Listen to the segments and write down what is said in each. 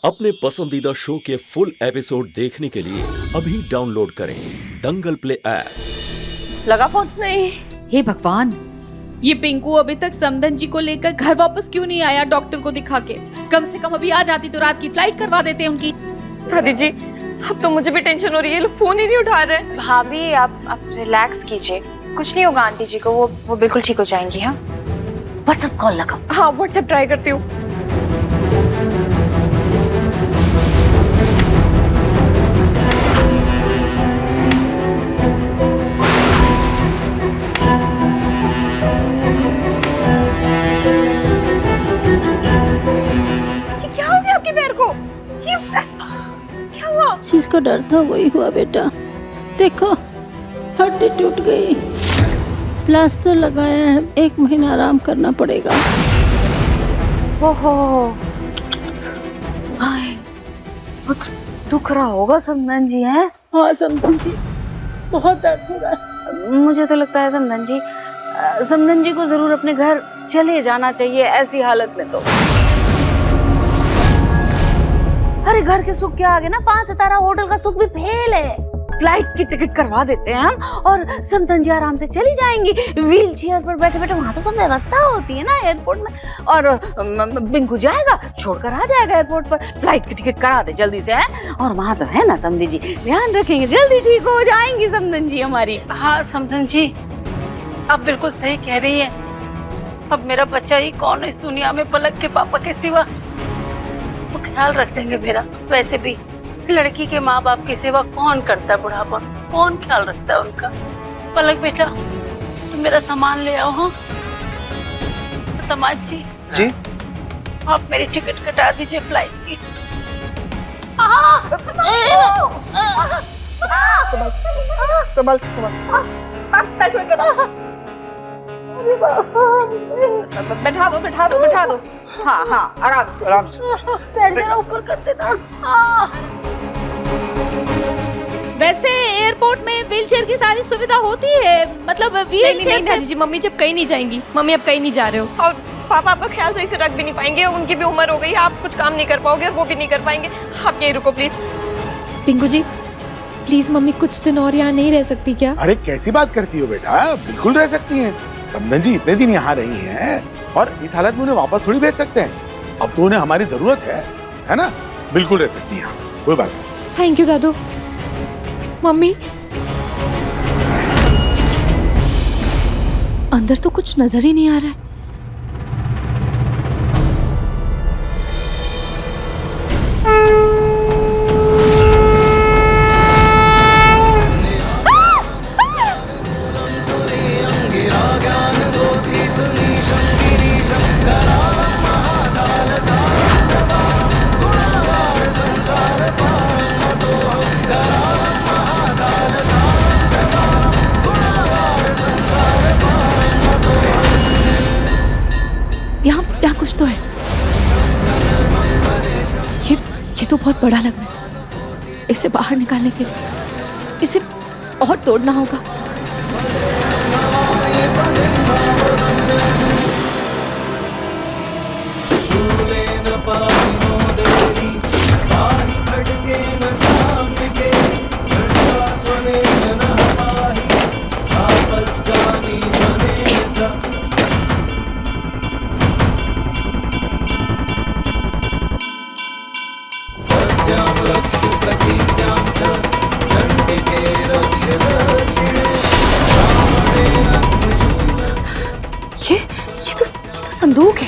अपने पसंदीदा शो के फुल एपिसोड देखने के लिए अभी डाउनलोड करें दंगल प्ले ऐप। लगा फोन? नहीं। हे भगवान, ये पिंकू अभी तक समदन जी को लेकर घर वापस क्यों नहीं आया डॉक्टर को दिखा के? कम से कम अभी आ जाती तो रात की फ्लाइट करवा देते उनकी। दादी जी, अब तो मुझे भी टेंशन हो रही है, लोग फोन ही नहीं उठा रहे। भाभी आप रिलैक्स कीजिए, कुछ नहीं होगा आंटी जी को, वो बिल्कुल ठीक हो जाएंगी। हाँ, व्हाट्सएप कॉल लगा। हाँ, व्हाट्सएप ट्राई करती हूँ। ये क्या हो गया आपके पैर को? ये क्या हुआ? चीज को डर था वही हुआ बेटा। देखो हड्डी टूट गई, प्लास्टर लगाया है, 1 महीना आराम करना पड़ेगा। ओहो, कुछ दुख रहा होगा समदन जी। हैं? हाँ समदन जी, बहुत दर्द हो रहा है। मुझे तो लगता है समदन जी को जरूर अपने घर चले जाना चाहिए ऐसी हालत में। तो अरे घर के सुख क्या आगे ना 5 सितारा होटल का सुख भी फेल है। फ्लाइट की टिकट करवा देते हैं हम और समदन जी आराम से चली जाएंगी व्हील चेयर पर बैठे बैठे। वहां तो सब व्यवस्था होती है ना एयरपोर्ट में। और बिंकू जाएगा, छोड़कर आ जाएगा एयरपोर्ट पर। फ्लाइट की टिकट करा दे जल्दी से है। और वहां तो है ना समधी जी, ध्यान रखेंगे, जल्दी ठीक हो जाएंगी समदन जी हमारी। हाँ समदन जी, आप बिल्कुल सही कह रही हैं। अब मेरा बच्चा ही कौन इस दुनिया में पलक के पापा के सिवा, वो ख्याल रख देंगे मेरा। वैसे भी लड़की के माँ बाप की सेवा कौन करता है, बुढ़ापा कौन ख्याल रखता है उनका। पलक बेटा, तुम मेरा सामान ले आओ। हाँ तमाज जी, आप मेरी टिकट कटा दीजिए फ्लाइट की। बैठा दो। हाँ, आराम से। पैर जरा ऊपर कर देना। वैसे एयरपोर्ट में व्हीलचेयर की सारी सुविधा होती है, मतलब व्हीलचेयर से। दादी जी, मम्मी जब कहीं नहीं जाएंगी, मम्मी अब कहीं नहीं जा रहे हो, और पापा आपका ख्याल सही से रख भी नहीं पाएंगे। उनकी भी उम्र हो गई है, आप कुछ काम नहीं कर पाओगे और वो भी नहीं कर पाएंगे। आप यहीं रुको please. Pinku ji please, mummy कुछ दिन और यहाँ नहीं रह सकती क्या? अरे कैसी बात करती हो बेटा, बिल्कुल रह सकती हैं। समदन जी इतने दिन यहाँ रही हैं और इस हालत में उन्हें वापस थोड़ी भेज सकते हैं। अब तो उन्हें हमारी जरूरत है ना? बिल्कुल रह सकती हैं, कोई बात नहीं। Thank you Dadu. मम्मी, अंदर तो कुछ नजर ही नहीं आ रहा है। यहाँ कुछ तो है। ये तो बहुत बड़ा लग रहा है। इसे बाहर निकालने के लिए इसे और तोड़ना होगा। ये तो संदूक है।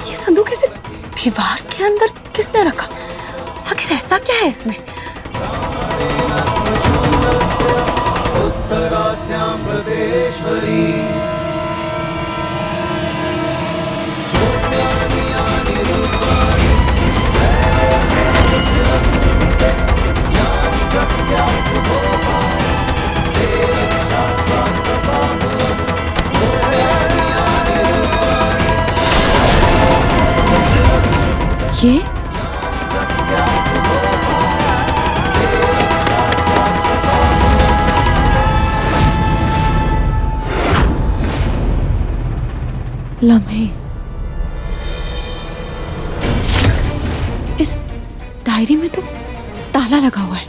ये संदूक ऐसे दीवार के अंदर किसने रखा? आखिर ऐसा क्या है इसमें? ये लम्हे इस डायरी में तो ताला लगा हुआ है,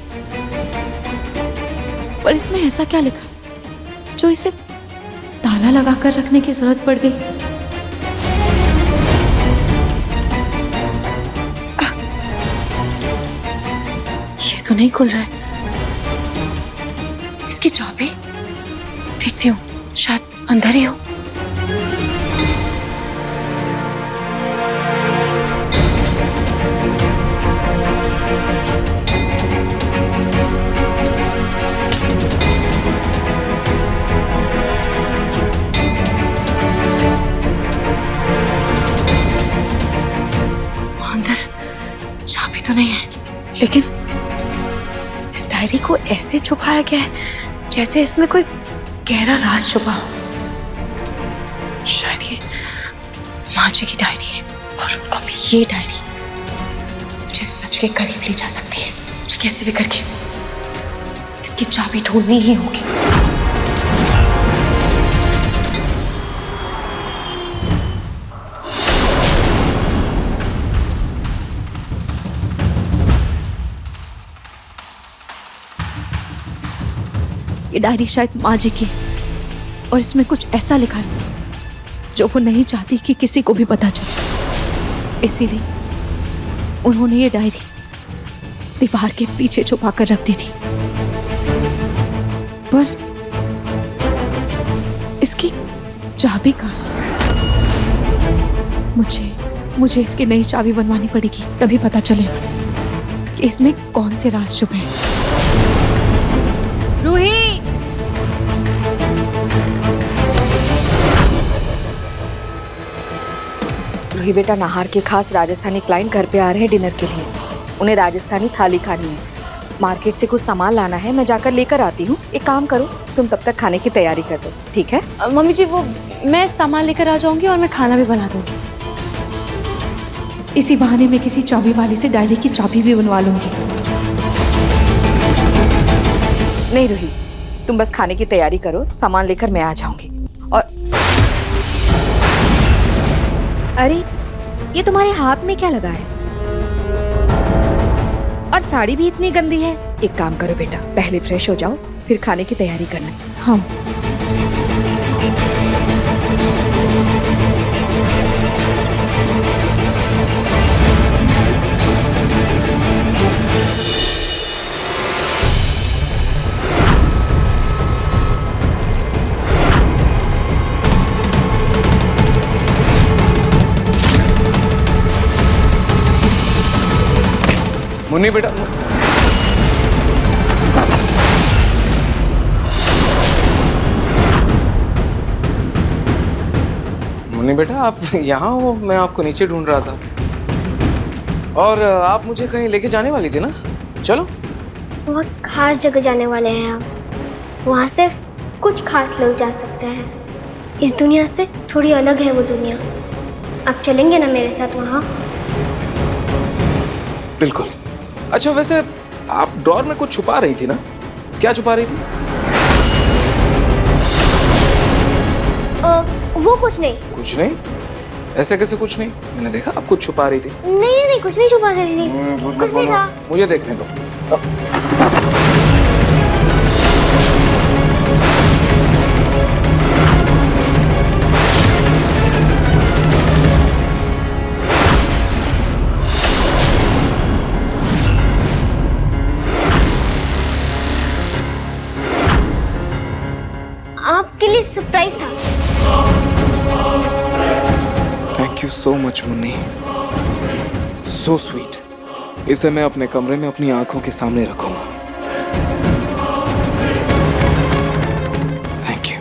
पर इसमें ऐसा क्या लिखा जो इसे ताला लगाकर रखने की जरूरत पड़ गई? ये तो नहीं खुल रहा है। इसकी चाबी देखती हूँ, शायद अंदर ही हो। चाबी तो नहीं है, लेकिन इस डायरी को ऐसे छुपाया गया है जैसे इसमें कोई गहरा राज छुपा हो। शायद ये माँ जी की डायरी है, और अब ये डायरी मुझे सच के करीब ले जा सकती है। मुझे कैसे भी करके इसकी चाबी ढूंढनी ही होगी। ये डायरी शायद माँ जी की है, और इसमें कुछ ऐसा लिखा है जो वो नहीं चाहती कि किसी को भी पता चले। इसीलिए उन्होंने ये डायरी दीवार के पीछे छुपा कर रख दी थी। पर इसकी चाबी कहाँ? मुझे इसकी नई चाबी बनवानी पड़ेगी, तभी पता चलेगा कि इसमें कौन से राज छुपे हैं। रूही, रूही बेटा, नाहार के खास राजस्थानी क्लाइंट घर पे आ रहे हैं डिनर के लिए। उन्हें राजस्थानी थाली खानी है। मार्केट से कुछ सामान लाना है, मैं जाकर लेकर आती हूँ। एक काम करो, तुम तब तक खाने की तैयारी कर दो, ठीक है? मम्मी जी, वो मैं सामान लेकर आ जाऊंगी और मैं खाना भी बना दूंगी। इसी बहाने मैं किसी चाबी वाले से डायरी की चाबी भी बनवा लूंगी। नहीं रूही, तुम बस खाने की तैयारी करो, सामान लेकर मैं आ जाऊंगी। और अरे, ये तुम्हारे हाथ में क्या लगा है? और साड़ी भी इतनी गंदी है। एक काम करो बेटा, पहले फ्रेश हो जाओ, फिर खाने की तैयारी करना। हाँ। मुन्नी बेटा, मुन्नी बेटा, आप यहाँ हो? मैं आपको नीचे ढूंढ रहा था। और आप मुझे कहीं लेके जाने वाली थी ना? चलो। बहुत खास जगह जाने वाले हैं हम। वहाँ सिर्फ कुछ खास लोग जा सकते हैं। इस दुनिया से थोड़ी अलग है वो दुनिया। आप चलेंगे ना मेरे साथ वहाँ? बिल्कुल। अच्छा, वैसे आप ड्रॉर में कुछ छुपा रही थी ना? क्या छुपा रही थी? वो कुछ नहीं। कुछ नहीं? ऐसे कैसे कुछ नहीं? मैंने देखा आप कुछ छुपा रही थी। नहीं, कुछ नहीं छुपा रही थी। कुछ नहीं था। मुझे देखने दो। आपके लिए सरप्राइज था। Thank you so much Munni, so sweet. इसे मैं अपने कमरे में अपनी आंखों के सामने रखूंगा। Thank you.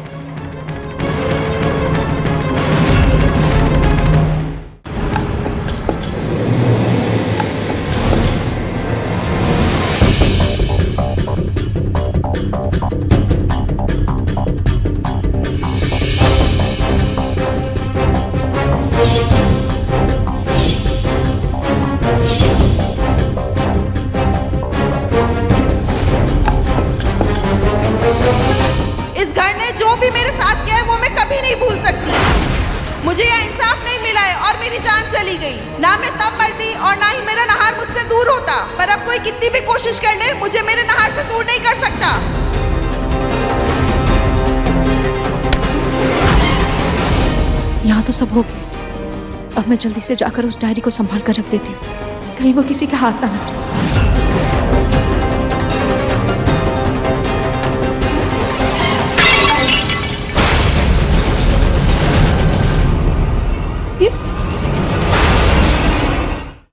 इस घर ने जो भी मेरे साथ किया है वो मैं कभी नहीं भूल सकती। मुझे यह इंसाफ नहीं मिला है और मेरी जान चली गई। ना मैं तब मरती और ना ही मेरा नहार सकता, पर अब कोई कितनी भी कोशिश कर ले मुझे मेरे नहार से दूर नहीं कर सकता। यहाँ तो सब हो गया। अब मैं जल्दी से जाकर उस डायरी को संभाल कर रख देती हूँ, कहीं वो किसी के हाथ ना लग जाए।